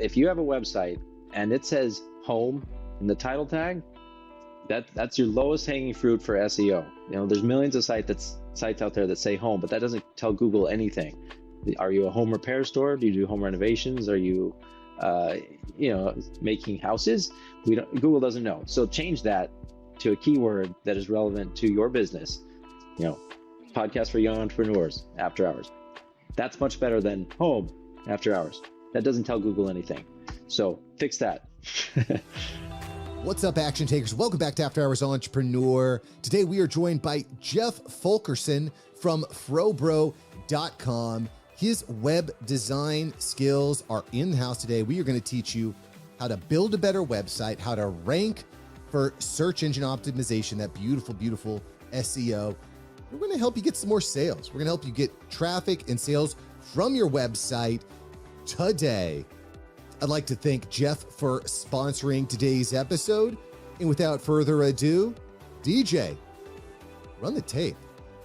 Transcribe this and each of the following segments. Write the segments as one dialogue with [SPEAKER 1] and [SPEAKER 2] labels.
[SPEAKER 1] if you have a website and it says home in the title tag, that's your lowest hanging fruit for SEO. There's millions of sites out there that say home, but that doesn't tell Google anything. Are you a home repair store? Do you do home renovations? Are you, making houses? Google doesn't know. So change that to a keyword that is relevant to your business. Podcast for young entrepreneurs, after hours. That's much better than home after hours. That doesn't tell Google anything. So fix that.
[SPEAKER 2] What's up, action takers? Welcome back to After Hours Entrepreneur. Today we are joined by Jeff Fulkerson from FroBro.com. His web design skills are in-house today. We are going to teach you how to build a better website, how to rank for search engine optimization, that beautiful, beautiful SEO. We're going to help you get some more sales. We're going to help you get traffic and sales from your website today. I'd like to thank Jeff for sponsoring today's episode. And without further ado, DJ, run the tape.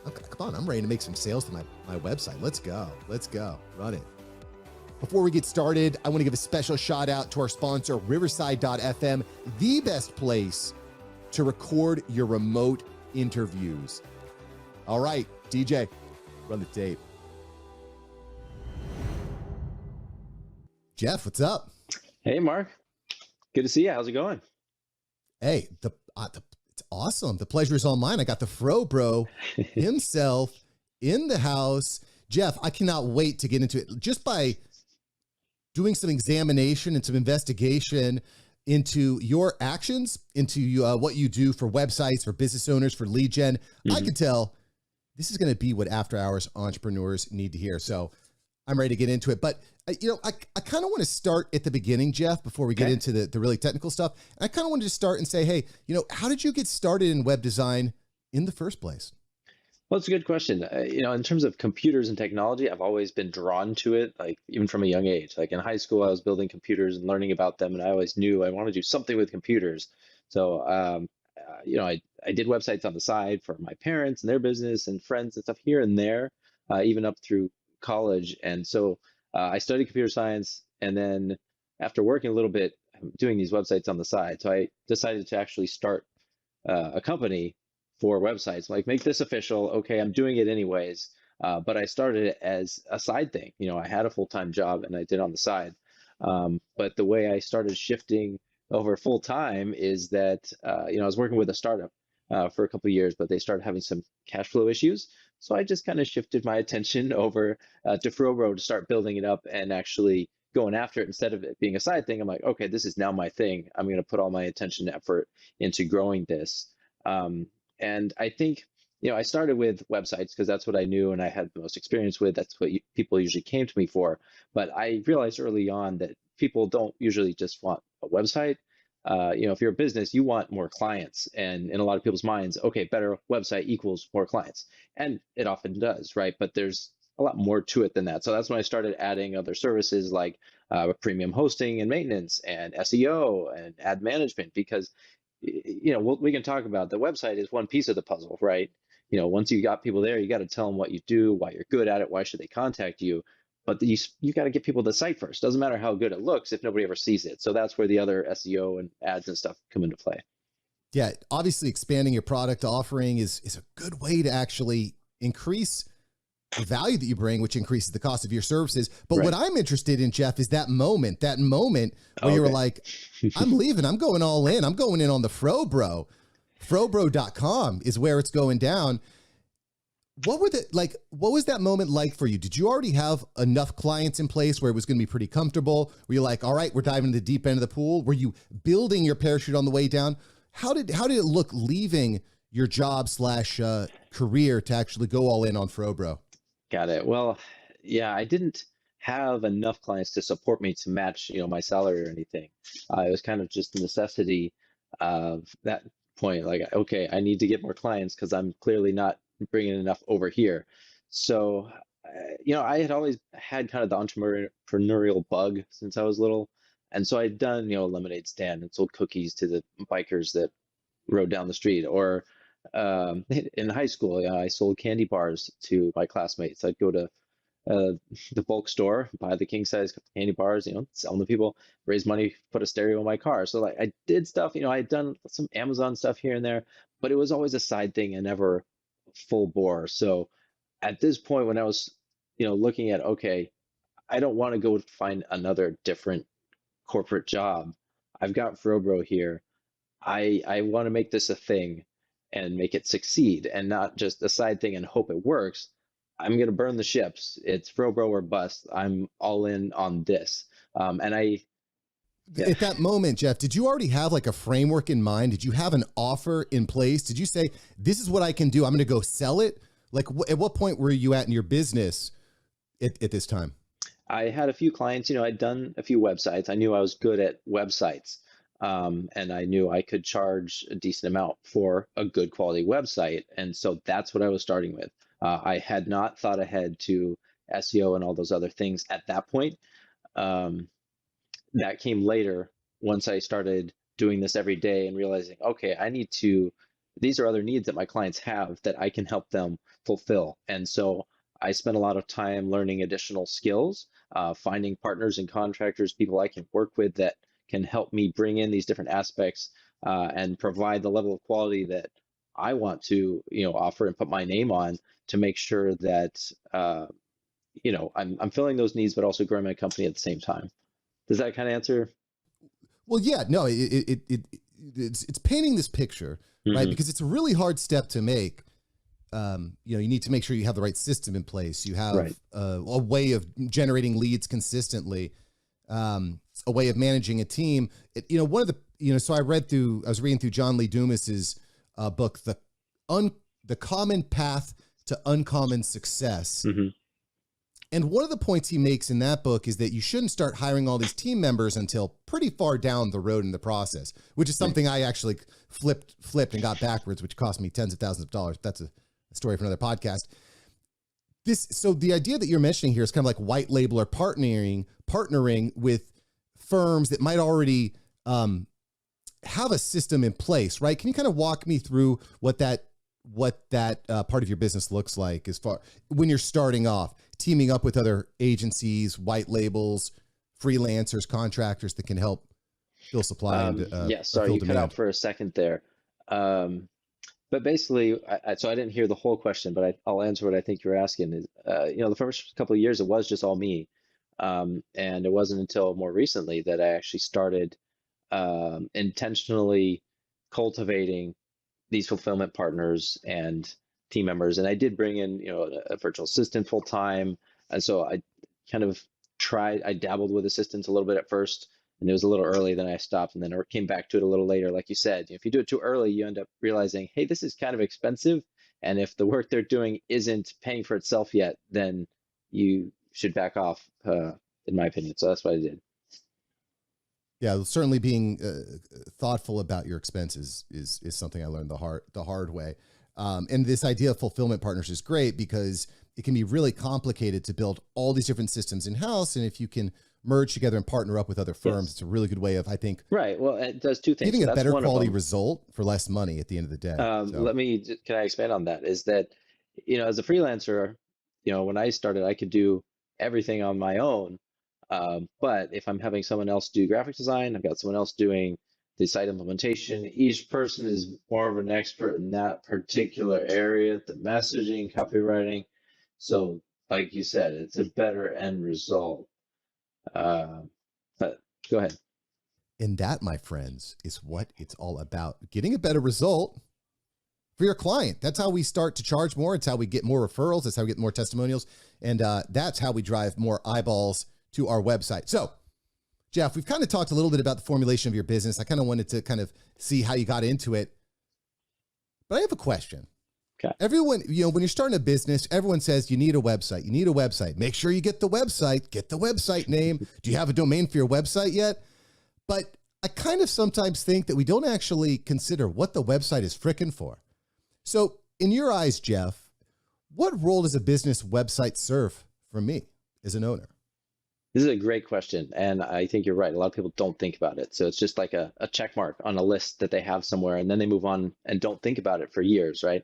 [SPEAKER 2] Okay, come on, I'm ready to make some sales to my website. Let's go. Run it. Before we get started, I want to give a special shout out to our sponsor, Riverside.fm, the best place to record your remote interviews. All right, DJ, run the tape. Jeff, what's up?
[SPEAKER 1] Hey, Mark. Good to see you. How's it going?
[SPEAKER 2] Hey, it's awesome. The pleasure is all mine. I got the FroBro himself in the house. Jeff, I cannot wait to get into it. Just by doing some examination and some investigation into your actions, into what you do for websites, for business owners, for lead gen, I can tell this is going to be what after hours entrepreneurs need to hear. So I'm ready to get into it. But I kind of want to start at the beginning, Jeff, before we get into the really technical stuff. I kind of wanted to start and say, hey, how did you get started in web design in the first place?
[SPEAKER 1] Well, it's a good question. In terms of computers and technology, I've always been drawn to it, like even from a young age. Like in high school, I was building computers and learning about them, and I always knew I wanted to do something with computers. So, I did websites on the side for my parents and their business and friends and stuff here and there, even up through college. And so I studied computer science, and then after working a little bit, doing these websites on the side. So I decided to actually start a company for websites, like make this official. Okay, I'm doing it anyways. But I started it as a side thing. I had a full-time job and I did it on the side. But the way I started shifting over full-time is that, I was working with a startup for a couple of years, but they started having some cash flow issues. So I just kind of shifted my attention over to FroBro to start building it up and actually going after it instead of it being a side thing. I'm like, okay, this is now my thing. I'm going to put all my attention and effort into growing this. And I think, I started with websites because that's what I knew and I had the most experience with. That's what people usually came to me for. But I realized early on that people don't usually just want a website. If you're a business, you want more clients. And in a lot of people's minds, okay, better website equals more clients. And it often does, right? But there's a lot more to it than that. So that's when I started adding other services like premium hosting and maintenance and SEO and ad management, because we can talk about the website is one piece of the puzzle, right? Once you got people there, you got to tell them what you do, why you're good at it, why should they contact you. But you got to get people to the site first. Doesn't matter how good it looks if nobody ever sees it. So that's where the other SEO and ads and stuff come into play.
[SPEAKER 2] Yeah, obviously expanding your product offering is a good way to actually increase the value that you bring, which increases the cost of your services. But what I'm interested in, Jeff, is that moment where you were like, I'm leaving, I'm going all in. I'm going in on the FroBro. FroBro.com is where it's going down. What was that moment like for you? Did you already have enough clients in place where it was going to be pretty comfortable? Were you like, all right, we're diving into the deep end of the pool? Were you building your parachute on the way down? How did it look leaving your job / career to actually go all in on FroBro?
[SPEAKER 1] Got it. Well, yeah, I didn't have enough clients to support me to match, my salary or anything. It was kind of just a necessity of that point. Like, okay, I need to get more clients because I'm clearly not bringing enough over here. So, I had always had kind of the entrepreneurial bug since I was little. And so I'd done, a lemonade stand and sold cookies to the bikers that rode down the street. Or in high school, I sold candy bars to my classmates. I'd go to uh, the bulk store, buy the king size candy bars, sell them to people, raise money, put a stereo in my car. So like I did stuff, I had done some Amazon stuff here and there, but it was always a side thing and never full bore. So at this point, when I was, looking at, okay, I don't want to go find another different corporate job. I've got FroBro here. I want to make this a thing and make it succeed and not just a side thing and hope it works. I'm going to burn the ships. It's FroBro or bust. I'm all in on this. Yeah.
[SPEAKER 2] At that moment, Jeff, did you already have like a framework in mind? Did you have an offer in place? Did you say, this is what I can do, I'm going to go sell it? Like at what point were you at in your business at this time?
[SPEAKER 1] I had a few clients, I'd done a few websites. I knew I was good at websites. And I knew I could charge a decent amount for a good quality website. And so that's what I was starting with. I had not thought ahead to SEO and all those other things at that point. That came later once I started doing this every day and realizing, okay, these are other needs that my clients have that I can help them fulfill. And so I spent a lot of time learning additional skills, finding partners and contractors, people I can work with that can help me bring in these different aspects and provide the level of quality that I want to, offer and put my name on to make sure that, I'm filling those needs, but also growing my company at the same time. Does that kind of answer?
[SPEAKER 2] Well, yeah, no, it's painting this picture, right? Because it's a really hard step to make. You need to make sure you have the right system in place. You have a way of generating leads consistently, a way of managing a team. One of the, so I was reading through John Lee Dumas's book, The Common Path to Uncommon Success. And one of the points he makes in that book is that you shouldn't start hiring all these team members until pretty far down the road in the process, which is something I actually flipped and got backwards, which cost me tens of thousands of dollars. That's a story for another podcast. So the idea that you're mentioning here is kind of like white label or partnering with firms that might already have a system in place, right? Can you kind of walk me through what that part of your business looks like as far when you're starting off, teaming up with other agencies, white labels, freelancers, contractors that can help fill supply and
[SPEAKER 1] sorry, you cut out for a second there. But basically, so I didn't hear the whole question, but I'll answer what I think you're asking. Is the first couple of years it was just all me, and it wasn't until more recently that I actually started intentionally cultivating these fulfillment partners and team members. And I did bring in a virtual assistant full time, and so I kind of I dabbled with assistants a little bit at first. And it was a little early, then I stopped, and then I came back to it a little later. Like you said, if you do it too early, you end up realizing, hey, this is kind of expensive. And if the work they're doing isn't paying for itself yet, then you should back off, in my opinion. So that's what I did.
[SPEAKER 2] Yeah, certainly being thoughtful about your expenses is something I learned the hard way. And this idea of fulfillment partners is great because it can be really complicated to build all these different systems in-house. And if you can merge together and partner up with other firms, it's a really good way of, I think,
[SPEAKER 1] right. Well, it does two things.
[SPEAKER 2] Giving a better quality result for less money at the end of the day.
[SPEAKER 1] Can I expand on that? Is that, as a freelancer, when I started, I could do everything on my own. But if I'm having someone else do graphic design, I've got someone else doing the site implementation. Each person is more of an expert in that particular area, the messaging, copywriting. So like you said, it's a better end result. But go ahead.
[SPEAKER 2] And that, my friends, is what it's all about. Getting a better result for your client. That's how we start to charge more. It's how we get more referrals. That's how we get more testimonials. And that's how we drive more eyeballs to our website. So, Jeff, we've kind of talked a little bit about the formulation of your business. I kind of wanted to kind of see how you got into it. But I have a question.
[SPEAKER 1] Okay.
[SPEAKER 2] Everyone, when you're starting a business, everyone says you need a website. You need a website. Make sure you get the website. Get the website name. Do you have a domain for your website yet? But I kind of sometimes think that we don't actually consider what the website is frickin' for. So in your eyes, Jeff, what role does a business website serve for me as an owner?
[SPEAKER 1] This is a great question. And I think you're right. A lot of people don't think about it. So it's just like a check mark on a list that they have somewhere, and then they move on and don't think about it for years, right?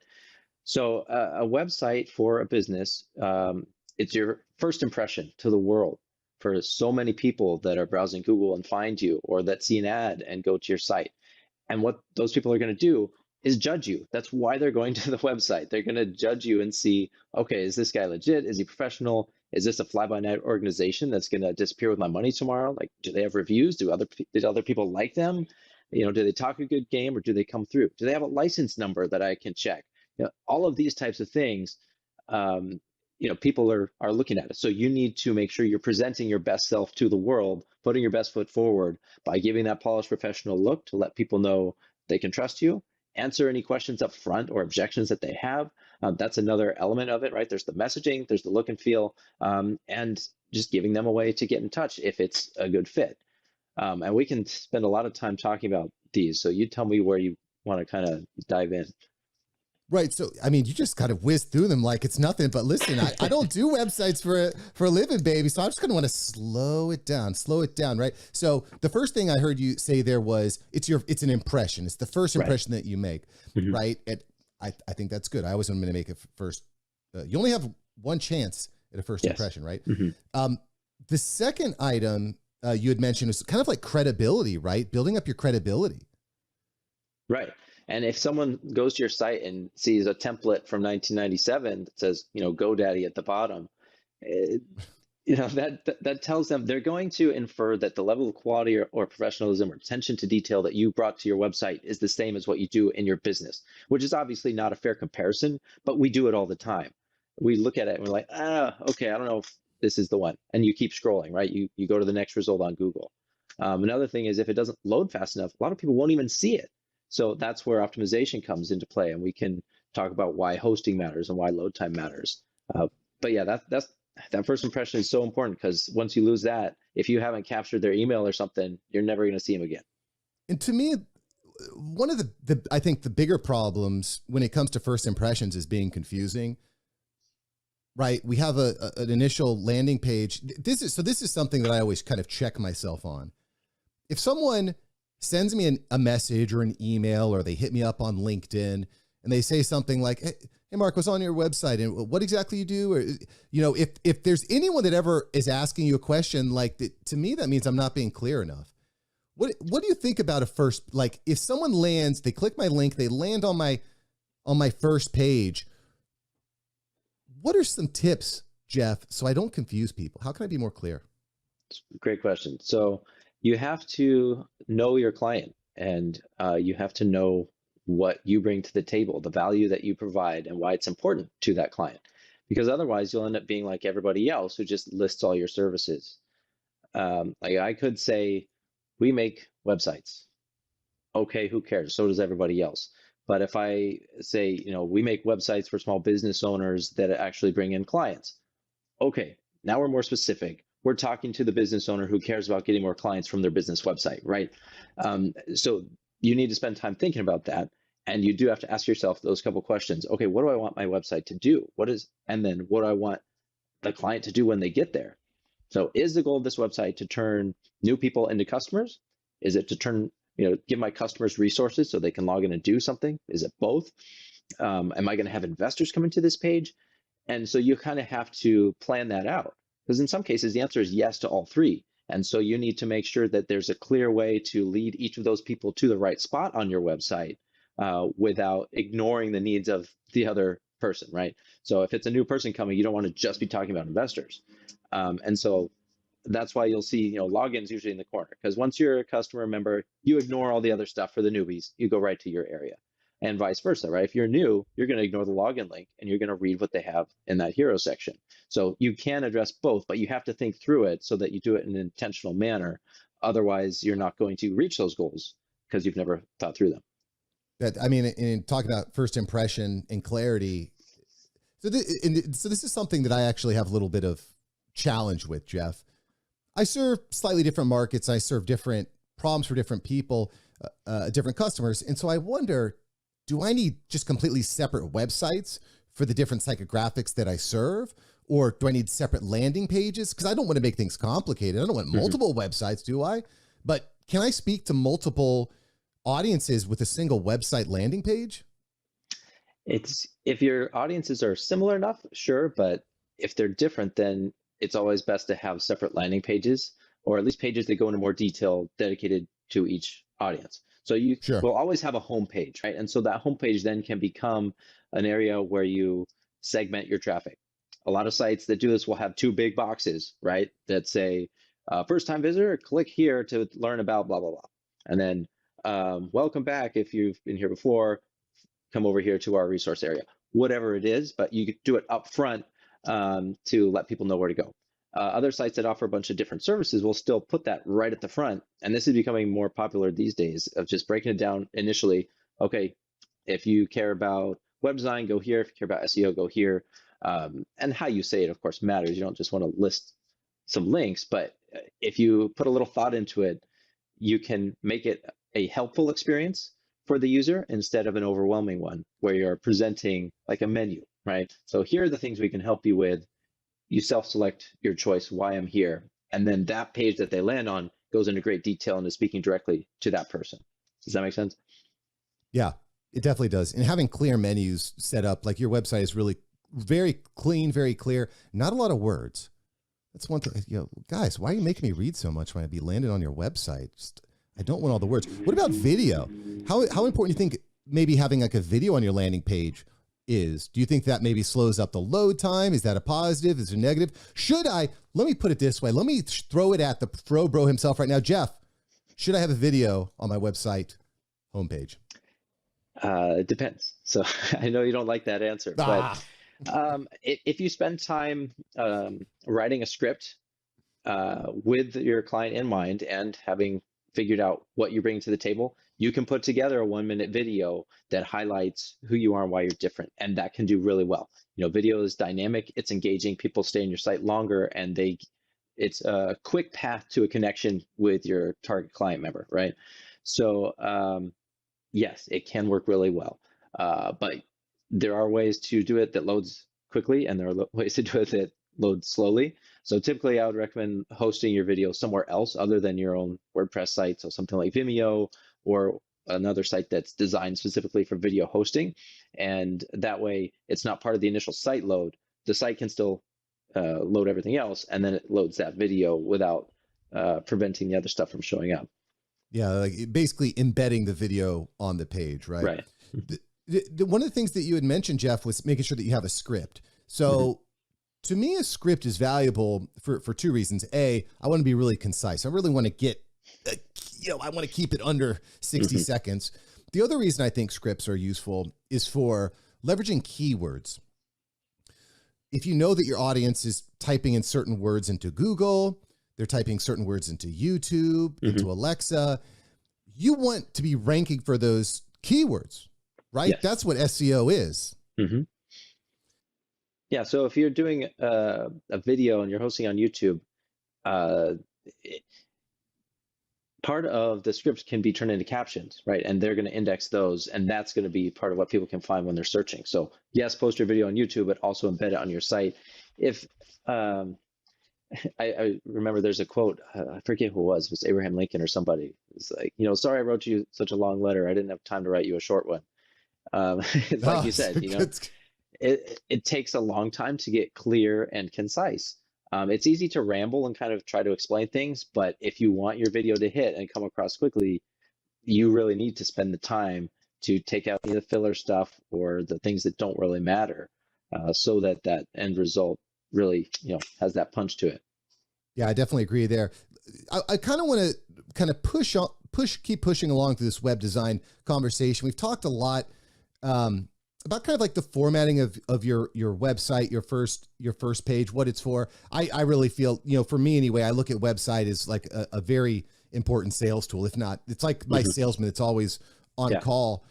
[SPEAKER 1] So a website for a business, it's your first impression to the world for so many people that are browsing Google and find you, or that see an ad and go to your site. And what those people are going to do is judge you. That's why they're going to the website. They're going to judge you and see, okay, is this guy legit? Is he professional? Is this a fly-by-night organization that's going to disappear with my money tomorrow? Like, do they have reviews? Did other people like them? Do they talk a good game, or do they come through? Do they have a license number that I can check? All of these types of things, people are looking at it. So you need to make sure you're presenting your best self to the world, putting your best foot forward by giving that polished professional look to let people know they can trust you. Answer any questions up front or objections that they have. That's another element of it, right? There's the messaging, there's the look and feel, and just giving them a way to get in touch if it's a good fit. And we can spend a lot of time talking about these. So you tell me where you want to kind of dive in.
[SPEAKER 2] Right. So, I mean, you just kind of whizzed through them like it's nothing, but listen, I don't do websites for a living, baby. So I'm just going to want to slow it down. Right. So the first thing I heard you say there was it's an impression. It's the first impression that you make. Mm-hmm. Right. And I think that's good. I always want to make it first. You only have one chance at a first impression, right? Mm-hmm. The second item you had mentioned was kind of like credibility, right? Building up your credibility.
[SPEAKER 1] Right. And if someone goes to your site and sees a template from 1997 that says, GoDaddy at the bottom, that tells them they're going to infer that the level of quality or professionalism or attention to detail that you brought to your website is the same as what you do in your business, which is obviously not a fair comparison, but we do it all the time. We look at it and we're like, okay, I don't know if this is the one. And you keep scrolling, right? You go to the next result on Google. Another thing is if it doesn't load fast enough, a lot of people won't even see it. So that's where optimization comes into play, and we can talk about why hosting matters and why load time matters. But yeah, that first impression is so important, because once you lose that, if you haven't captured their email or something, you're never going to see them again.
[SPEAKER 2] And to me, one of I think the bigger problems when it comes to first impressions is being confusing. Right? We have an initial landing page. This is something that I always kind of check myself on. If someone sends me a message or an email, or they hit me up on LinkedIn and they say something like, hey, Mark, what's on your website and what exactly you do? Or, if there's anyone that ever is asking you a question like that, to me, that means I'm not being clear enough. What do you think about if someone lands, they click my link, they land on my first page, what are some tips, Jeff, so I don't confuse people? How can I be more clear?
[SPEAKER 1] Great question. So you have to know your client, and you have to know what you bring to the table, the value that you provide, and why it's important to that client. Because otherwise, you'll end up being like everybody else who just lists all your services. Like I could say, we make websites. Okay, who cares? So does everybody else. But if I say, we make websites for small business owners that actually bring in clients. Okay, now we're more specific. We're talking to the business owner who cares about getting more clients from their business website, right? So you need to spend time thinking about that. And you do have to ask yourself those couple questions. Okay, what do I want my website to do? And then what do I want the client to do when they get there? So is the goal of this website to turn new people into customers? Is it to give my customers resources so they can log in and do something? Is it both? Am I going to have investors coming to this page? And so you kind of have to plan that out. Because in some cases, the answer is yes to all three. And so you need to make sure that there's a clear way to lead each of those people to the right spot on your website without ignoring the needs of the other person, right? So if it's a new person coming, you don't want to just be talking about investors. And so that's why you'll see, logins usually in the corner. Because once you're a customer member, you ignore all the other stuff for the newbies. You go right to your area. And vice versa, right? If you're new, you're going to ignore the login link and you're going to read what they have in that hero section. So you can address both, but you have to think through it so that you do it in an intentional manner. Otherwise, you're not going to reach those goals because you've never thought through them.
[SPEAKER 2] In talking about first impression and clarity, so this is something that I actually have a little bit of challenge with, Jeff. I serve slightly different markets. I serve different problems for different people, different customers. And so I wonder, do I need just completely separate websites for the different psychographics that I serve? Or do I need separate landing pages? Because I don't want to make things complicated. I don't want multiple websites, do I? But can I speak to multiple audiences with a single website landing page?
[SPEAKER 1] If your audiences are similar enough, sure. But if they're different, then it's always best to have separate landing pages, or at least pages that go into more detail dedicated to each audience. So you
[SPEAKER 2] Sure.
[SPEAKER 1] will always have a home page, right? And so that home page then can become an area where you segment your traffic. A lot of sites that do this will have two big boxes, right? That say, first time visitor, click here to learn about blah, blah, blah. And then welcome back. If you've been here before, come over here to our resource area, whatever it is, but you could do it up front to let people know where to go. Other sites that offer a bunch of different services will still put that right at the front. And this is becoming more popular these days of just breaking it down initially. Okay, if you care about web design, go here. If you care about SEO, go here. And how you say it, of course, matters. You don't just want to list some links, but if you put a little thought into it, you can make it a helpful experience for the user instead of an overwhelming one where you're presenting like a menu, right? So here are the things we can help you with. You self-select your choice, why I'm here. And then that page that they land on goes into great detail and is speaking directly to that person. Does that make sense?
[SPEAKER 2] Yeah, it definitely does. And having clear menus set up, like your website is really very clean, very clear. Not a lot of words. That's one thing, guys, why are you making me read so much when I be landing on your website? I don't want all the words. What about video? How important do you think maybe having like a video on your landing page is? Do you think that maybe slows up the load time? Is that a positive? Is it a negative? Let me put it this way. Let me throw it at the FroBro himself right now. Jeff, should I have a video on my website homepage?
[SPEAKER 1] It depends. So I know you don't like that answer, but if you spend time writing a script with your client in mind and having figured out what you bring to the table, you can put together a 1-minute video that highlights who you are and why you're different. And that can do really well. Video is dynamic, it's engaging, people stay on your site longer, and it's a quick path to a connection with your target client member, right? So yes, it can work really well. But there are ways to do it that loads quickly, and there are ways to do it that load slowly. So typically I would recommend hosting your video somewhere else other than your own WordPress site. So something like Vimeo or another site that's designed specifically for video hosting. And that way it's not part of the initial site load. The site can still load everything else, and then it loads that video without preventing the other stuff from showing up.
[SPEAKER 2] Yeah, like basically embedding the video on the page, right?
[SPEAKER 1] Right.
[SPEAKER 2] One of the things that you had mentioned, Jeff, was making sure that you have a script. So to me, a script is valuable for two reasons. A, I want to be really concise. I really want to get, I want to keep it under 60 seconds. The other reason I think scripts are useful is for leveraging keywords. If you know that your audience is typing in certain words into Google, they're typing certain words into YouTube, into Alexa, you want to be ranking for those keywords, right?
[SPEAKER 1] Yes.
[SPEAKER 2] That's what SEO is.
[SPEAKER 1] Yeah, so if you're doing a video and you're hosting on YouTube, part of the scripts can be turned into captions, right? And they're going to index those, and that's going to be part of what people can find when they're searching. So yes, post your video on YouTube, but also embed it on your site. If I remember there's a quote, I forget who it was Abraham Lincoln or somebody. It's like, sorry I wrote you such a long letter. I didn't have time to write you a short one. It's like you said, it takes a long time to get clear and concise. It's easy to ramble and kind of try to explain things, but if you want your video to hit and come across quickly, you really need to spend the time to take out the filler stuff or the things that don't really matter, so that that end result really, has that punch to it.
[SPEAKER 2] Yeah, I definitely agree there. I kind of want to keep pushing along through this web design conversation. We've talked a lot about kind of like the formatting of your website, your first page, what it's for. I really feel, for me anyway, I look at website as like a very important sales tool. If not, it's like my salesman. It's always on call.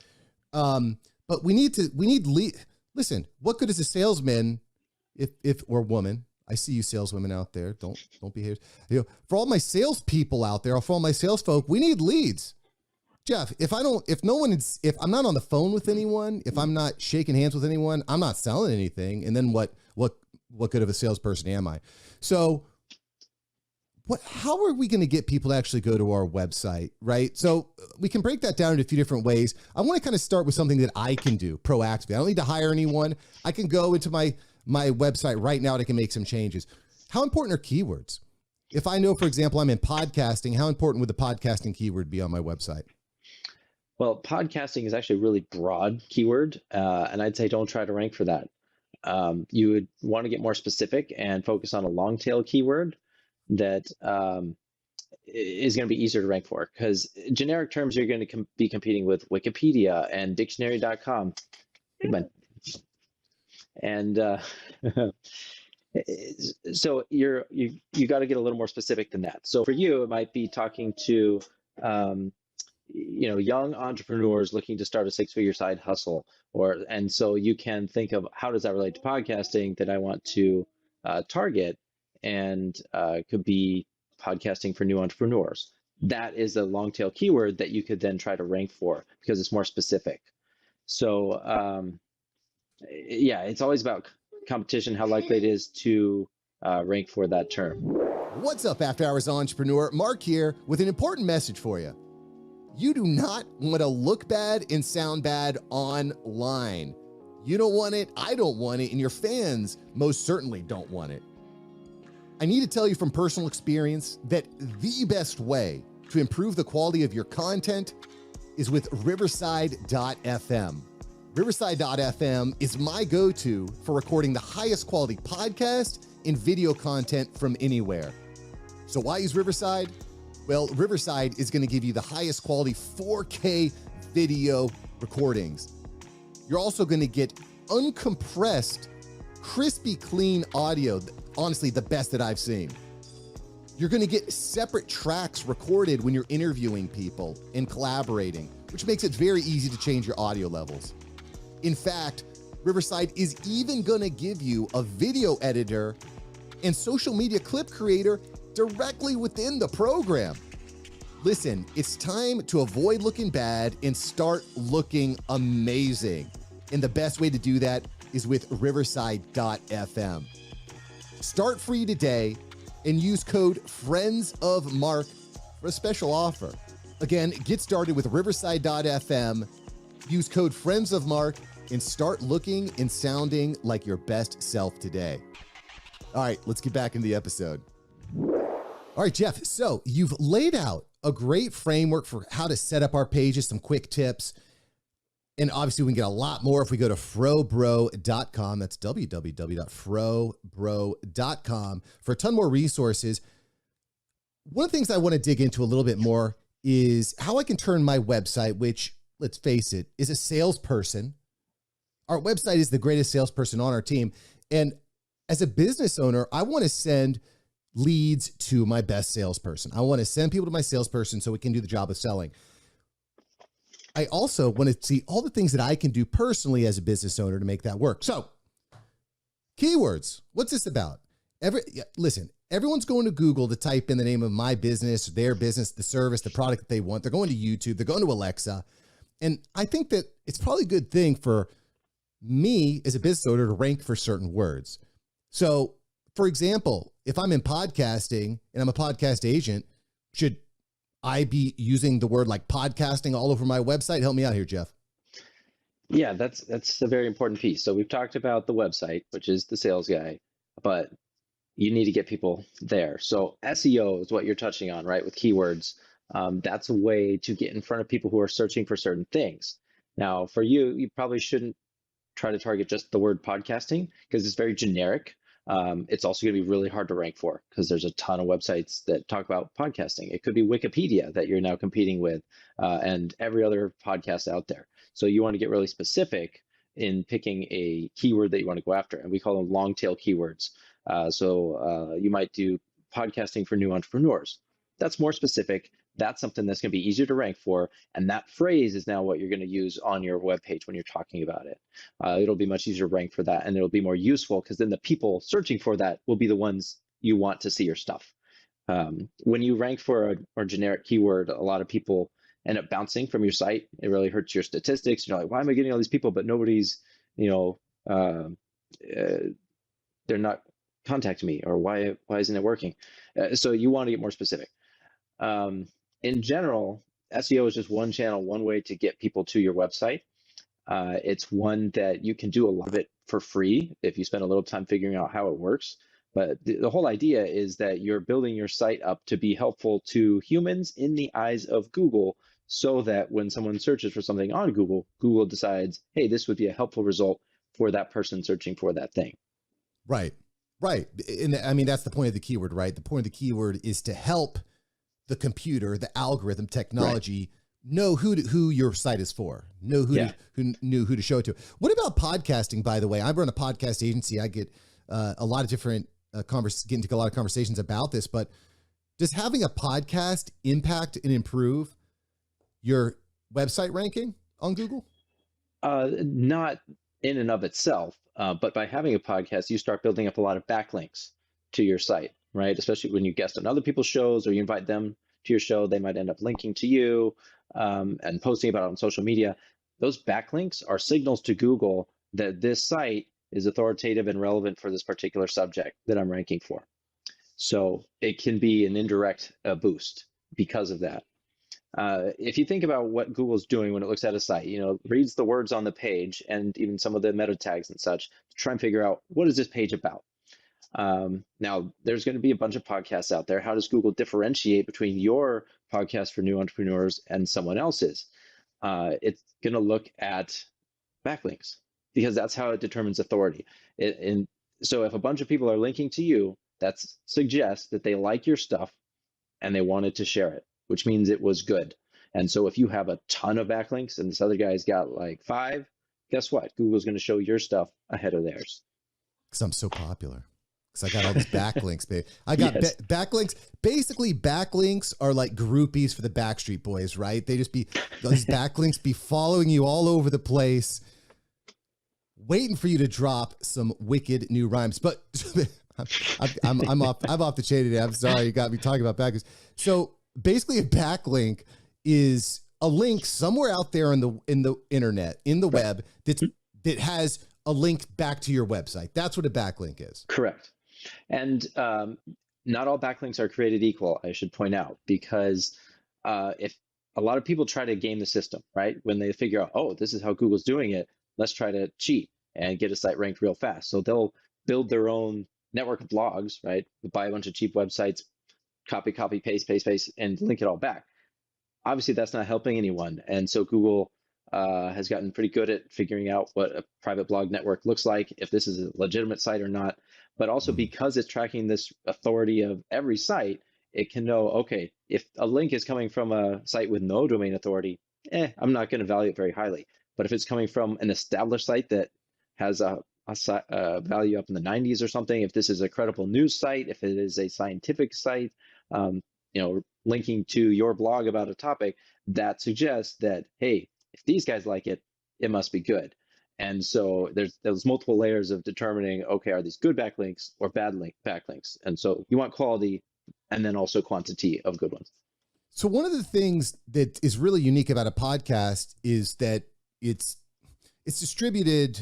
[SPEAKER 2] But we need listen, what good is a salesman if or woman? I see you saleswomen out there. Don't behave. For all my salespeople out there, or for all my sales folk, we need leads. Jeff, if I'm not on the phone with anyone, if I'm not shaking hands with anyone, I'm not selling anything. And then what good of a salesperson am I? So how are we going to get people to actually go to our website, right? So we can break that down into a few different ways. I want to kind of start with something that I can do proactively. I don't need to hire anyone. I can go into my website right now and I can make some changes. How important are keywords? If I know, for example, I'm in podcasting, how important would the podcasting keyword be on my website?
[SPEAKER 1] Well, podcasting is actually a really broad keyword, and I'd say don't try to rank for that. You would want to get more specific and focus on a long tail keyword that is going to be easier to rank for, because generic terms you're going to be competing with Wikipedia and dictionary.com. And so you got to get a little more specific than that. So for you, it might be talking to young entrepreneurs looking to start a six-figure side hustle, and so you can think of how does that relate to podcasting that I want to target, and could be podcasting for new entrepreneurs. That is a long tail keyword that you could then try to rank for because it's more specific. So yeah, it's always about competition, how likely it is to rank for that term.
[SPEAKER 2] What's up, After Hours Entrepreneur? Mark here with an important message for you. You do not want to look bad and sound bad online. You don't want it, I don't want it, and your fans most certainly don't want it. I need to tell you from personal experience that the best way to improve the quality of your content is with Riverside.fm. Riverside.fm is my go-to for recording the highest quality podcast and video content from anywhere. So why use Riverside? Well, Riverside is going to give you the highest quality 4K video recordings. You're also going to get uncompressed, crispy, clean audio. Honestly, the best that I've seen. You're going to get separate tracks recorded when you're interviewing people and collaborating, which makes it very easy to change your audio levels. In fact, Riverside is even going to give you a video editor and social media clip creator directly within the program. Listen, it's time to avoid looking bad and start looking amazing. And the best way to do that is with Riverside.fm. Start free today and use code FRIENDSOFMARK for a special offer. Again, get started with Riverside.fm. Use code FRIENDSOFMARK and start looking and sounding like your best self today. All right, let's get back into the episode. All right, Jeff, so you've laid out a great framework for how to set up our pages, some quick tips. And obviously we can get a lot more if we go to FroBro.com. That's www.FroBro.com for a ton more resources. One of the things I want to dig into a little bit more is how I can turn my website, which, let's face it, is a salesperson. Our website is the greatest salesperson on our team. And as a business owner, I want to send leads to my best salesperson. I want to send people to my salesperson so we can do the job of selling. I also want to see all the things that I can do personally as a business owner to make that work. So, keywords, what's this about? Listen, everyone's going to Google to type in the name of my business, their business, the service, the product that they want. They're going to YouTube, they're going to Alexa. And I think that it's probably a good thing for me as a business owner to rank for certain words. So, for example, if I'm in podcasting and I'm a podcast agent, should I be using the word like podcasting all over my website? Help me out here, Jeff.
[SPEAKER 1] Yeah, that's a very important piece. So we've talked about the website, which is the sales guy, but you need to get people there. So SEO is what you're touching on, right? With keywords, that's a way to get in front of people who are searching for certain things. Now, for you, you probably shouldn't try to target just the word podcasting because it's very generic. It's also going to be really hard to rank for because there's a ton of websites that talk about podcasting. It could be Wikipedia that you're now competing with, and every other podcast out there. So you want to get really specific in picking a keyword that you want to go after, and we call them long tail keywords. So you might do podcasting for new entrepreneurs. That's more specific. That's something that's going to be easier to rank for. And that phrase is now what you're going to use on your webpage when you're talking about it. It'll be much easier to rank for that. And it'll be more useful because then the people searching for that will be the ones you want to see your stuff. When you rank for a generic keyword, a lot of people end up bouncing from your site. It really hurts your statistics. You're like, why am I getting all these people, but nobody's, they're not contacting me, or why isn't it working? So you want to get more specific. In general, SEO is just one channel, one way to get people to your website. It's one that you can do a lot of it for free if you spend a little time figuring out how it works. But the whole idea is that you're building your site up to be helpful to humans in the eyes of Google, so that when someone searches for something on Google, Google decides, hey, this would be a helpful result for that person searching for that thing.
[SPEAKER 2] Right. Right. And I mean, that's the point of the keyword, right? The point of the keyword is to help the computer, the algorithm, technology, know who your site is for, know who to show it to. What about podcasting, by the way? I run a podcast agency. I get a lot of different get into a lot of conversations about this, but does having a podcast impact and improve your website ranking on Google?
[SPEAKER 1] Not in and of itself, but by having a podcast, you start building up a lot of backlinks to your site, right? Especially when you guest on other people's shows or you invite them to your show, they might end up linking to you and posting about it on social media. Those backlinks are signals to Google that this site is authoritative and relevant for this particular subject that I'm ranking for. So it can be an indirect boost because of that. If you think about what Google's doing when it looks at a site, reads the words on the page and even some of the meta tags and such to try and figure out, what is this page about? Now, there's going to be a bunch of podcasts out there. How does Google differentiate between your podcast for new entrepreneurs and someone else's? It's going to look at backlinks, because that's how it determines authority. So if a bunch of people are linking to you, that suggests that they like your stuff and they wanted to share it, which means it was good. And so if you have a ton of backlinks and this other guy's got like 5, guess what? Google's going to show your stuff ahead of theirs.
[SPEAKER 2] Because I'm so popular. Because I got all these backlinks, babe. I got backlinks. Basically, backlinks are like groupies for the Backstreet Boys, right? They just those backlinks be following you all over the place, waiting for you to drop some wicked new rhymes. But I'm off the chain today. I'm sorry, you got me talking about backlinks. So basically, a backlink is a link somewhere out there in the internet, in the web, that has a link back to your website. That's what a backlink is.
[SPEAKER 1] Correct. And not all backlinks are created equal, I should point out, because if a lot of people try to game the system, right? When they figure out, oh, this is how Google's doing it, let's try to cheat and get a site ranked real fast. So they'll build their own network of blogs, right? Buy a bunch of cheap websites, copy, paste, and link it all back. Obviously, that's not helping anyone. And so Google has gotten pretty good at figuring out what a private blog network looks like, if this is a legitimate site or not. But also because it's tracking this authority of every site, it can know, okay, if a link is coming from a site with no domain authority, I'm not going to value it very highly. But if it's coming from an established site that has a value up in the 90s or something, if this is a credible news site, if it is a scientific site, linking to your blog about a topic, that suggests that, hey, if these guys like it, it must be good. And so there's multiple layers of determining, okay, are these good backlinks or bad backlinks? And so you want quality and then also quantity of good ones.
[SPEAKER 2] So one of the things that is really unique about a podcast is that it's distributed,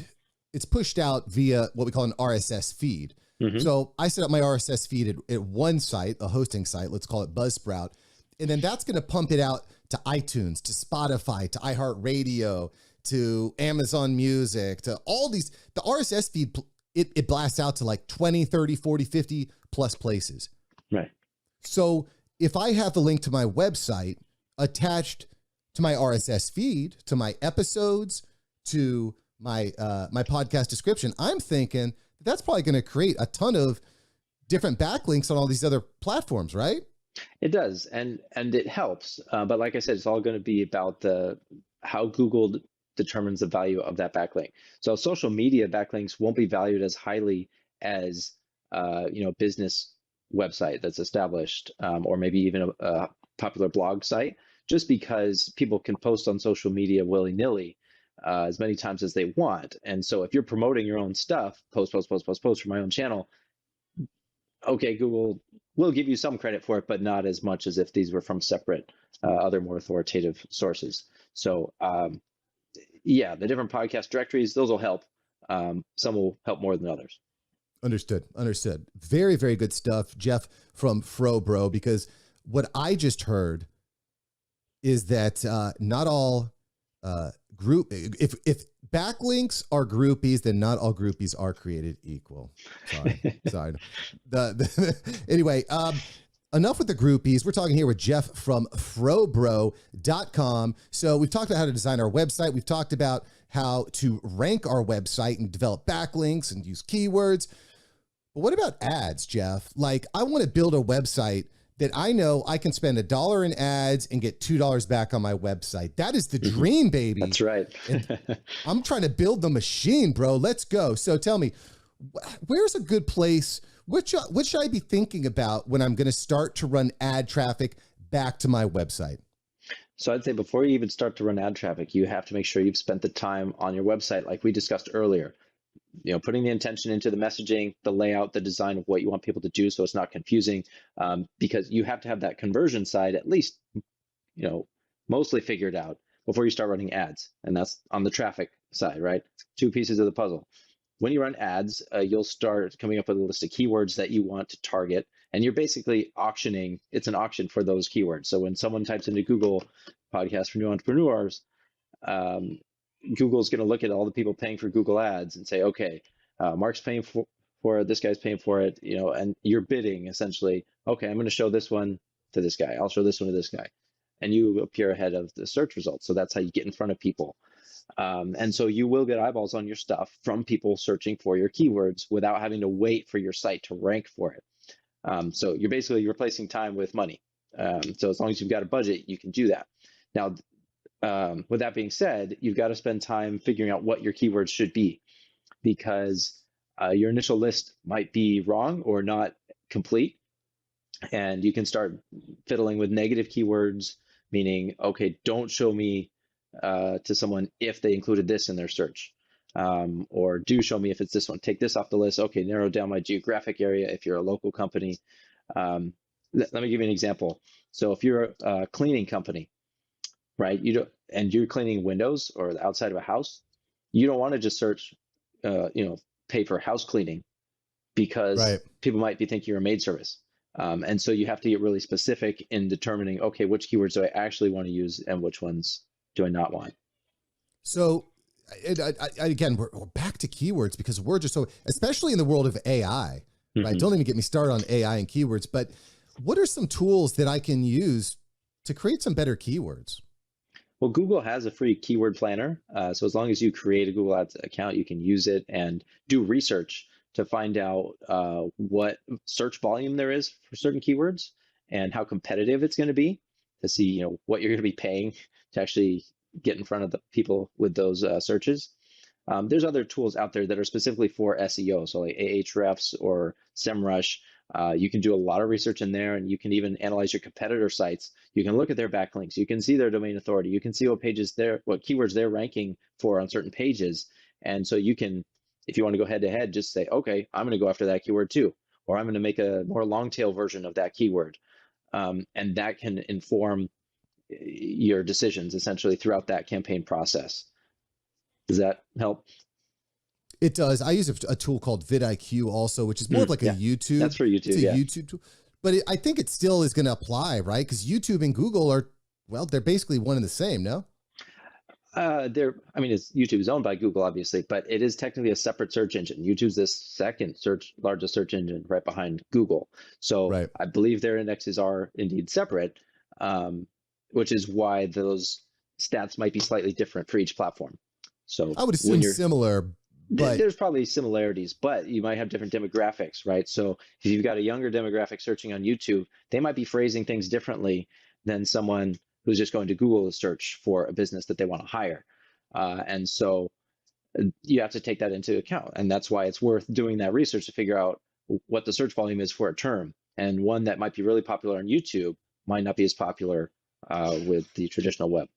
[SPEAKER 2] it's pushed out via what we call an RSS feed. Mm-hmm. So I set up my RSS feed at one site, a hosting site, let's call it Buzzsprout. And then that's going to pump it out to iTunes, to Spotify, to iHeartRadio, to Amazon Music, to all these. The RSS feed, it blasts out to like 20, 30, 40, 50 plus places.
[SPEAKER 1] Right.
[SPEAKER 2] So if I have the link to my website attached to my RSS feed, to my episodes, to my my podcast description, I'm thinking that's probably going to create a ton of different backlinks on all these other platforms, right?
[SPEAKER 1] It does, and it helps. But like I said, it's all going to be about how Google determines the value of that backlink. So social media backlinks won't be valued as highly as business website that's established, or maybe even a popular blog site, just because people can post on social media willy-nilly as many times as they want. And so if you're promoting your own stuff, post from my own channel, okay, Google will give you some credit for it, but not as much as if these were from separate, other more authoritative sources. So the different podcast directories, those will help. Some will help more than others.
[SPEAKER 2] Understood. Very, very good stuff, Jeff from FroBro, because what I just heard is that not all if backlinks are groupies, then not all groupies are created equal. Sorry. Anyway, enough with the groupies. We're talking here with Jeff from FroBro.com. So we've talked about how to design our website. We've talked about how to rank our website and develop backlinks and use keywords. But what about ads, Jeff? Like, I want to build a website that I know I can spend $1 in ads and get $2 back on my website. That is the dream, baby.
[SPEAKER 1] That's right.
[SPEAKER 2] I'm trying to build the machine, bro. Let's go. So tell me, where's a good place? What should I be thinking about when I'm going to start to run ad traffic back to my website?
[SPEAKER 1] So I'd say before you even start to run ad traffic, you have to make sure you've spent the time on your website, like we discussed earlier. Putting the intention into the messaging, the layout, the design of what you want people to do so it's not confusing, because you have to have that conversion side at least, mostly figured out before you start running ads. And that's on the traffic side, right? Two pieces of the puzzle. When you run ads, you'll start coming up with a list of keywords that you want to target, and you're basically auctioning. It's an auction for those keywords. So when someone types into Google podcast for new entrepreneurs, Google's going to look at all the people paying for Google ads and say, okay, Mark's paying for it, this guy's paying for it, and you're bidding essentially, okay, I'm going to show this one to this guy. I'll show this one to this guy. And you appear ahead of the search results. So that's how you get in front of people. And so you will get eyeballs on your stuff from people searching for your keywords without having to wait for your site to rank for it. So you're basically replacing time with money. So as long as you've got a budget, you can do that. Now, with that being said, you've got to spend time figuring out what your keywords should be, because your initial list might be wrong or not complete. And you can start fiddling with negative keywords, meaning, okay, don't show me to someone if they included this in their search, or do show me if it's this one. Take this off the list. Okay, narrow down my geographic area if you're a local company. Let me give you an example. So if you're a cleaning company, right, and you're cleaning windows or the outside of a house, you don't want to just search, pay for house cleaning, because people might be thinking you're a maid service. And so you have to get really specific in determining, okay, which keywords do I actually want to use and which ones do I not want?
[SPEAKER 2] So again, we're back to keywords, because we're just so, especially in the world of AI, right? Don't even get me started on AI and keywords, but what are some tools that I can use to create some better keywords?
[SPEAKER 1] Well, Google has a free keyword planner. So as long as you create a Google Ads account, you can use it and do research to find out what search volume there is for certain keywords and how competitive it's going to be, to see what you're going to be paying to actually get in front of the people with those searches. There's other tools out there that are specifically for SEO, so like Ahrefs or SEMrush. You can do a lot of research in there, and you can even analyze your competitor sites. You can look at their backlinks. You can see their domain authority. You can see what keywords they're ranking for on certain pages. And so you can, if you want to go head to head, just say, okay, I'm going to go after that keyword too, or I'm going to make a more long tail version of that keyword. And that can inform your decisions essentially throughout that campaign process. Does that help?
[SPEAKER 2] It does. I use a tool called vidIQ also, which is more of like a YouTube.
[SPEAKER 1] That's for YouTube.
[SPEAKER 2] It's a YouTube tool. But I think it still is going to apply, right? Because YouTube and Google they're basically one and the same, no? YouTube is owned by Google, obviously, but it is technically a separate search engine. YouTube's the second largest search engine right behind Google. So I believe their indexes are indeed separate, which is why those stats might be slightly different for each platform. So I would assume similar. But
[SPEAKER 1] there's probably similarities, but you might have different demographics, right? So if you've got a younger demographic searching on YouTube, they might be phrasing things differently than someone who's just going to Google to search for a business that they want to hire. And so you have to take that into account. And that's why it's worth doing that research to figure out what the search volume is for a term. And one that might be really popular on YouTube might not be as popular with the traditional web.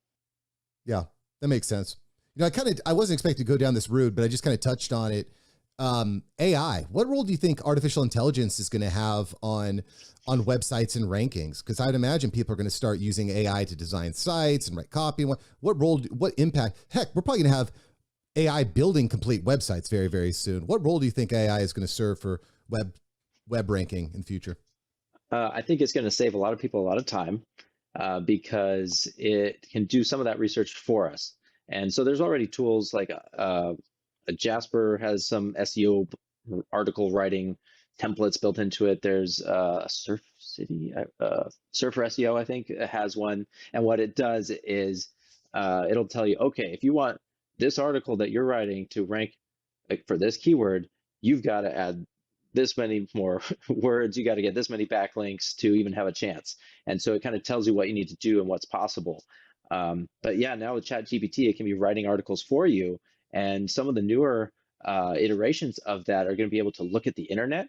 [SPEAKER 2] Yeah, that makes sense. I wasn't expecting to go down this route, but I just kind of touched on it. AI, what role do you think artificial intelligence is going to have on websites and rankings? Because I'd imagine people are going to start using AI to design sites and write copy. What impact? Heck, we're probably going to have AI building complete websites very, very soon. What role do you think AI is going to serve for web ranking in the future?
[SPEAKER 1] I think it's going to save a lot of people a lot of time because it can do some of that research for us. And so there's already tools like Jasper has some SEO article writing templates built into it. There's Surf City, Surfer SEO, I think, has one. And what it does is it'll tell you, okay, if you want this article that you're writing to rank like for this keyword, you've got to add this many more words. You got to get this many backlinks to even have a chance. And so it kind of tells you what you need to do and what's possible. But yeah, now with ChatGPT, it can be writing articles for you. And some of the newer iterations of that are going to be able to look at the internet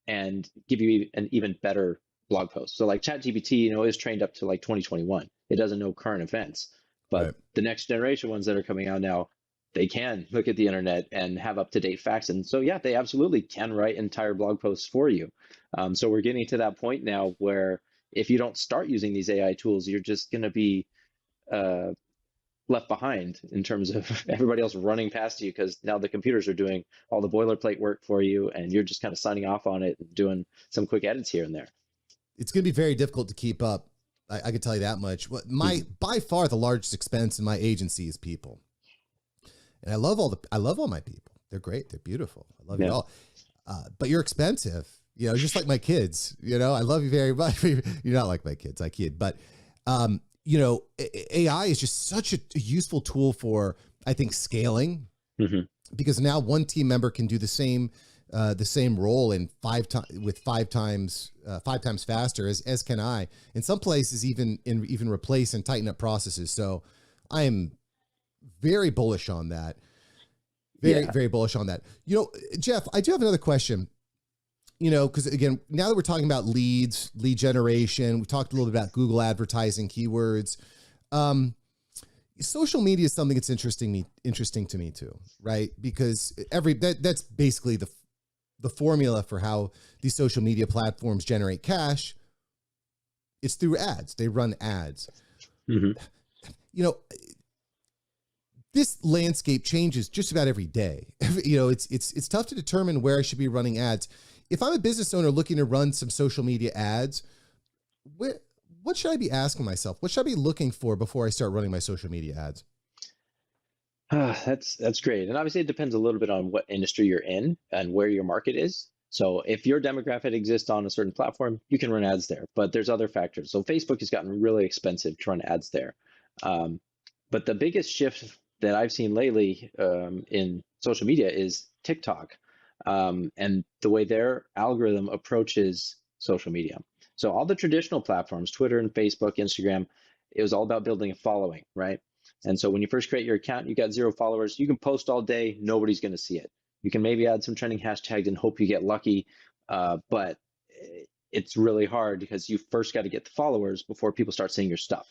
[SPEAKER 1] and give you an even better blog post. So like ChatGPT, is trained up to like 2021. It doesn't know current events, but
[SPEAKER 2] Right.
[SPEAKER 1] the next generation ones that are coming out now, they can look at the internet and have up-to-date facts. And so, yeah, they absolutely can write entire blog posts for you. So we're getting to that point now where if you don't start using these AI tools, you're just going to be left behind in terms of everybody else running past you, because now the computers are doing all the boilerplate work for you and you're just kind of signing off on it and doing some quick edits here and there.
[SPEAKER 2] It's going to be very difficult to keep up. I can tell you that much. By far the largest expense in my agency is people. And I love all my people. They're great. They're beautiful. I love you all. But you're expensive, just like my kids, I love you very much. You're not like my kids, I kid. But, AI is just such a useful tool for, I think, scaling, because now one team member can do the same role in five times faster as can I. In some places, even replace and tighten up processes. So I am very bullish on that. Very bullish on that. Jeff, I do have another question. Because again, now that we're talking about lead generation, we talked a little bit about Google advertising keywords. Social media is something that's interesting to me too, right? Because that's basically the formula for how these social media platforms generate cash. It's through ads. They run ads. This landscape changes just about every day. It's tough to determine where I should be running ads. If I'm a business owner looking to run some social media ads, what should I be asking myself? What should I be looking for before I start running my social media ads?
[SPEAKER 1] That's great. And obviously it depends a little bit on what industry you're in and where your market is. So if your demographic exists on a certain platform, you can run ads there, but there's other factors. So Facebook has gotten really expensive to run ads there. But the biggest shift that I've seen lately in social media is TikTok, and the way their algorithm approaches social media. So all the traditional platforms, Twitter and Facebook, Instagram, it was all about building a following, right? And so when you first create your account, you got 0 followers, you can post all day, nobody's going to see it. You can maybe add some trending hashtags and hope you get lucky, but it's really hard because you first got to get the followers before people start seeing your stuff.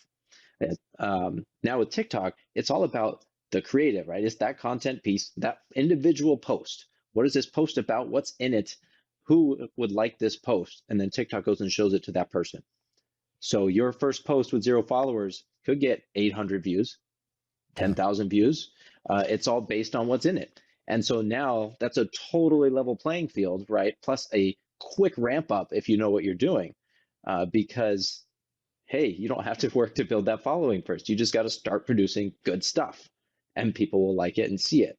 [SPEAKER 1] Now with TikTok, it's all about the creative, right? It's that content piece, that individual post. What is this post about? What's in it? Who would like this post? And then TikTok goes and shows it to that person. So your first post with 0 followers could get 800 views, 10,000 views. It's all based on what's in it. And so now that's a totally level playing field, right? Plus a quick ramp up if you know what you're doing, because, hey, you don't have to work to build that following first. You just got to start producing good stuff and people will like it and see it,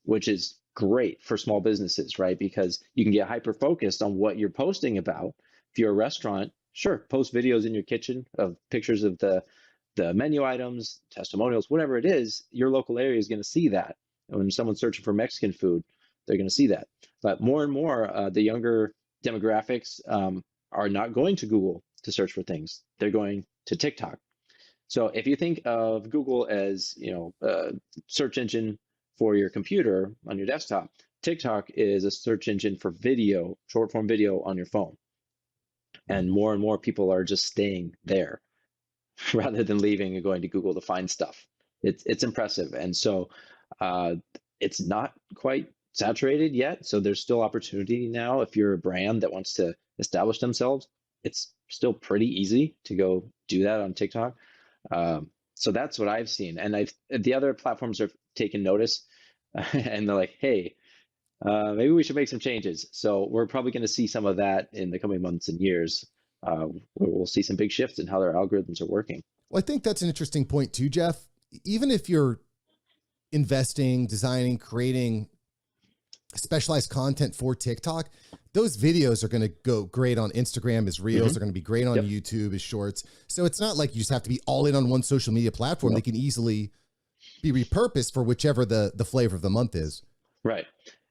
[SPEAKER 1] which is great for small businesses, right? Because you can get hyper focused on what you're posting about. If you're a restaurant, sure, post videos in your kitchen of pictures of the menu items, testimonials, whatever it is, your local area is going to see that. And when someone's searching for Mexican food, they're going to see that. But more and more, the younger demographics are not going to Google to search for things. They're going to TikTok. So if you think of Google as, a search engine for your computer on your desktop, TikTok is a search engine for video, short form video on your phone. And more people are just staying there rather than leaving and going to Google to find stuff. It's impressive. And so it's not quite saturated yet. So there's still opportunity now. If you're a brand that wants to establish themselves, it's still pretty easy to go do that on TikTok. So that's what I've seen. And the other platforms have taken notice and they're like, hey, maybe we should make some changes. So we're probably going to see some of that in the coming months and years. We'll see some big shifts in how their algorithms are working.
[SPEAKER 2] Well, I think that's an interesting point too, Jeff. Even if you're investing, designing, creating specialized content for TikTok, those videos are going to go great on Instagram as Reels. They're going to be great on YouTube as Shorts. So it's not like you just have to be all in on one social media platform. They can easily be repurposed for whichever the flavor of the month is.
[SPEAKER 1] Right.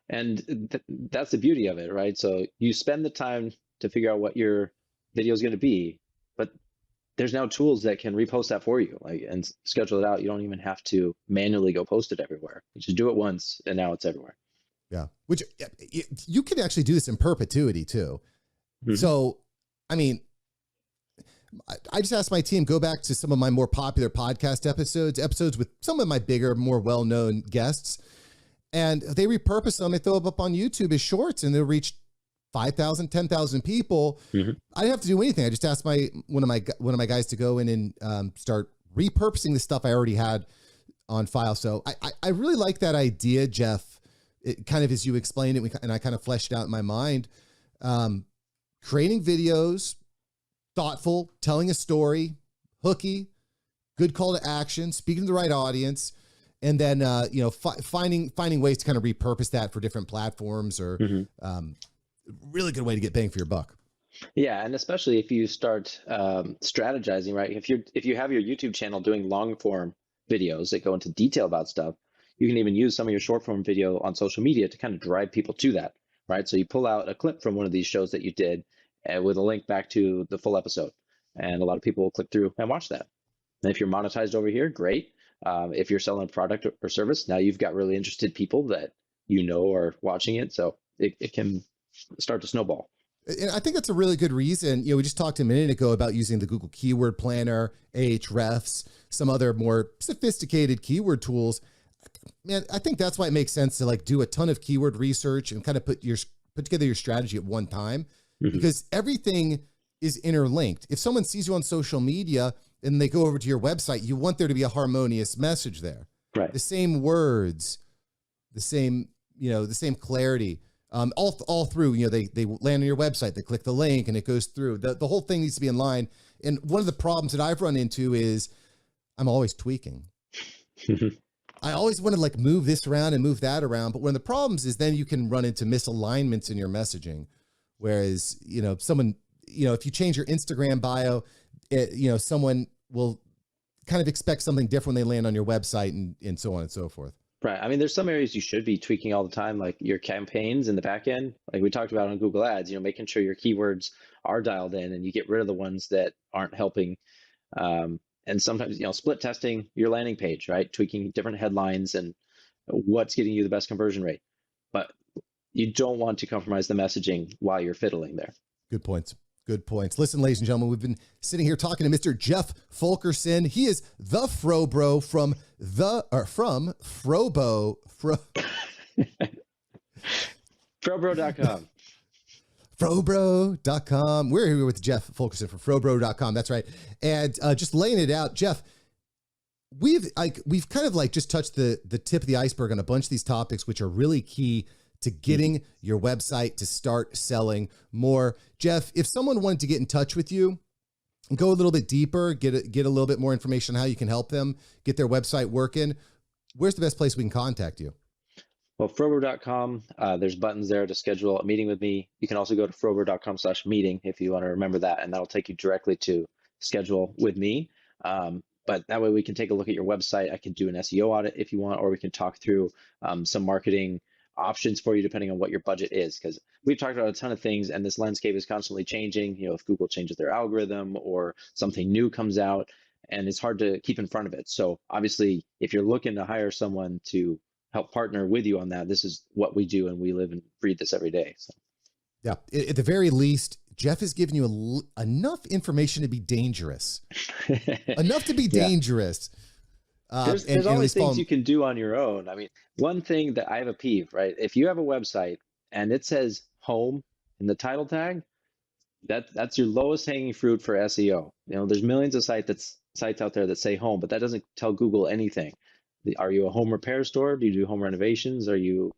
[SPEAKER 1] And that's the beauty of it, right? So you spend the time to figure out what your video is going to be, but there's now tools that can repost that for you, like, and schedule it out. You don't even have to manually go post it everywhere. You just do it once and now it's everywhere.
[SPEAKER 2] Yeah. Which you can actually do this in perpetuity too. So, I mean, I just asked my team, go back to some of my more popular podcast episodes with some of my bigger, more well-known guests, and they repurpose them and throw them up on YouTube as shorts, and they'll reach 5,000, 10,000 people. I didn't have to do anything. I just asked one of my guys to go in and start repurposing the stuff I already had on file. So I really like that idea, Jeff. It kind of, as you explained it, and I kind of fleshed it out in my mind, creating videos, thoughtful, telling a story, hooky, good call to action, speaking to the right audience, and then finding ways to kind of repurpose that for different platforms, or really good way to get bang for your buck.
[SPEAKER 1] Yeah, and especially if you start strategizing, right? If you have your YouTube channel doing long form videos that go into detail about stuff, you can even use some of your short form video on social media to kind of drive people to that, right? So you pull out a clip from one of these shows that you did with a link back to the full episode, and a lot of people will click through and watch that. And if you're monetized over here, great. If you're selling a product or service, now you've got really interested people that are watching it, so it can start to snowball.
[SPEAKER 2] And I think that's a really good reason. We just talked a minute ago about using the Google Keyword Planner, Ahrefs, some other more sophisticated keyword tools. Man, I think that's why it makes sense to do a ton of keyword research and kind of put together your strategy at one time, because everything is interlinked. If someone sees you on social media and they go over to your website, you want there to be a harmonious message there.
[SPEAKER 1] Right.
[SPEAKER 2] The same words, the same clarity. All through, they land on your website, they click the link and it goes through. The whole thing needs to be in line. And one of the problems that I've run into is I'm always tweaking. I always want to move this around and move that around. But one of the problems is then you can run into misalignments in your messaging. Whereas, someone, if you change your Instagram bio, someone will kind of expect something different when they land on your website, and so on and so forth.
[SPEAKER 1] Right. I mean, there's some areas you should be tweaking all the time, like your campaigns in the back end, like we talked about on Google Ads, making sure your keywords are dialed in and you get rid of the ones that aren't helping. And sometimes, split testing your landing page, right? Tweaking different headlines and what's getting you the best conversion rate. But you don't want to compromise the messaging while you're fiddling there.
[SPEAKER 2] Good points. Good points. Listen, ladies and gentlemen, we've been sitting here talking to Mr. Jeff Fulkerson. He is the FroBro from FroBro.
[SPEAKER 1] FroBro.com.
[SPEAKER 2] FroBro.com. We're here with Jeff Fulkerson from FroBro.com. That's right. And just laying it out, Jeff, we've kind of just touched the tip of the iceberg on a bunch of these topics, which are really key to getting your website to start selling more. Jeff, if someone wanted to get in touch with you and go a little bit deeper, get a little bit more information on how you can help them get their website working, where's the best place we can contact you?
[SPEAKER 1] Well, FroBro.com, there's buttons there to schedule a meeting with me. You can also go to FroBro.com/meeting if you want to remember that, and that'll take you directly to schedule with me. But that way we can take a look at your website. I can do an SEO audit if you want, or we can talk through some marketing options for you depending on what your budget is, because we've talked about a ton of things and this landscape is constantly changing. If Google changes their algorithm or something new comes out, and it's hard to keep in front of it. So obviously, if you're looking to hire someone to help partner with you on that, this is what we do, and we live and breathe this every day. So
[SPEAKER 2] yeah, at the very least, Jeff has given you enough information to be dangerous. Enough to be dangerous.
[SPEAKER 1] There's always things you can do on your own. I mean, one thing that I have a peeve, right? If you have a website and it says home in the title tag, that's your lowest hanging fruit for SEO. There's millions of sites out there that say home, but that doesn't tell Google anything. Are you a home repair store? Do you do home renovations? Are you,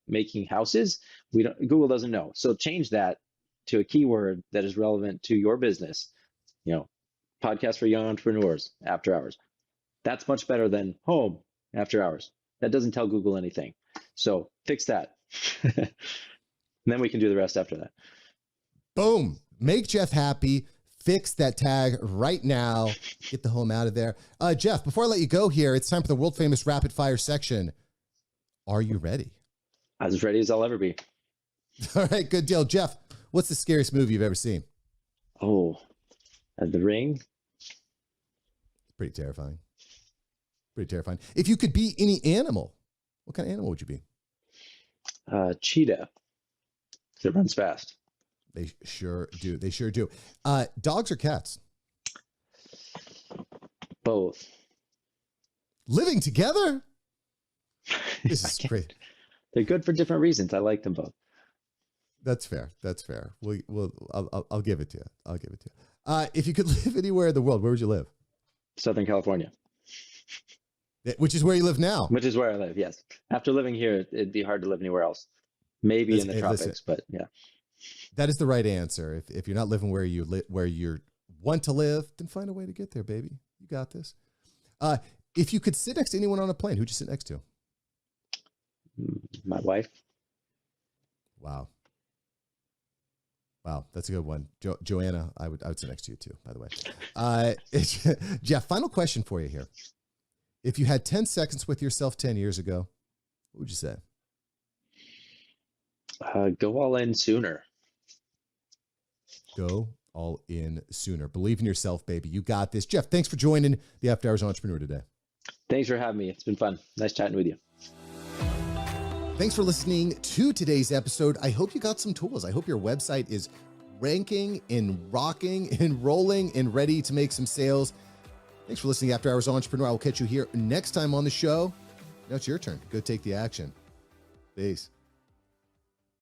[SPEAKER 1] making houses? Google doesn't know. So change that to a keyword that is relevant to your business. Podcast for young entrepreneurs, after hours. That's much better than home after hours. That doesn't tell Google anything. So fix that. And then we can do the rest after that.
[SPEAKER 2] Boom. Make Jeff happy. Fix that tag right now. Get the home out of there. Jeff, before I let you go here, it's time for the world famous rapid fire section. Are you ready?
[SPEAKER 1] As ready as I'll ever be.
[SPEAKER 2] All right, good deal. Jeff, what's the scariest movie you've ever seen?
[SPEAKER 1] Oh, The Ring.
[SPEAKER 2] Pretty terrifying. Pretty terrifying. If you could be any animal, what kind of animal would you be?
[SPEAKER 1] Cheetah. 'Cause it runs fast.
[SPEAKER 2] They sure do. They sure do. Dogs or cats?
[SPEAKER 1] Both.
[SPEAKER 2] Living together? This is great.
[SPEAKER 1] They're good for different reasons. I like them both.
[SPEAKER 2] That's fair. That's fair. I'll give it to you. I'll give it to you. If you could live anywhere in the world, where would you live?
[SPEAKER 1] Southern California.
[SPEAKER 2] Which is where you live now.
[SPEAKER 1] Which is where I live, yes. After living here, it'd be hard to live anywhere else. Maybe in the tropics, but yeah.
[SPEAKER 2] That is the right answer. If you're not living where you want to live, then find a way to get there, baby. You got this. If you could sit next to anyone on a plane, who'd you sit next to?
[SPEAKER 1] My wife.
[SPEAKER 2] Wow. Wow, that's a good one. Joanna, I would sit next to you too, by the way. Jeff, final question for you here. If you had 10 seconds with yourself 10 years ago, what would you say?
[SPEAKER 1] Go all in sooner.
[SPEAKER 2] Go all in sooner. Believe in yourself, baby. You got this. Jeff, thanks for joining the After Hours Entrepreneur today.
[SPEAKER 1] Thanks for having me. It's been fun. Nice chatting with you.
[SPEAKER 2] Thanks for listening to today's episode. I hope you got some tools. I hope your website is ranking and rocking and rolling and ready to make some sales. Thanks for listening to After Hours Entrepreneur. I will catch you here next time on the show. Now it's your turn. Go take the action. Peace.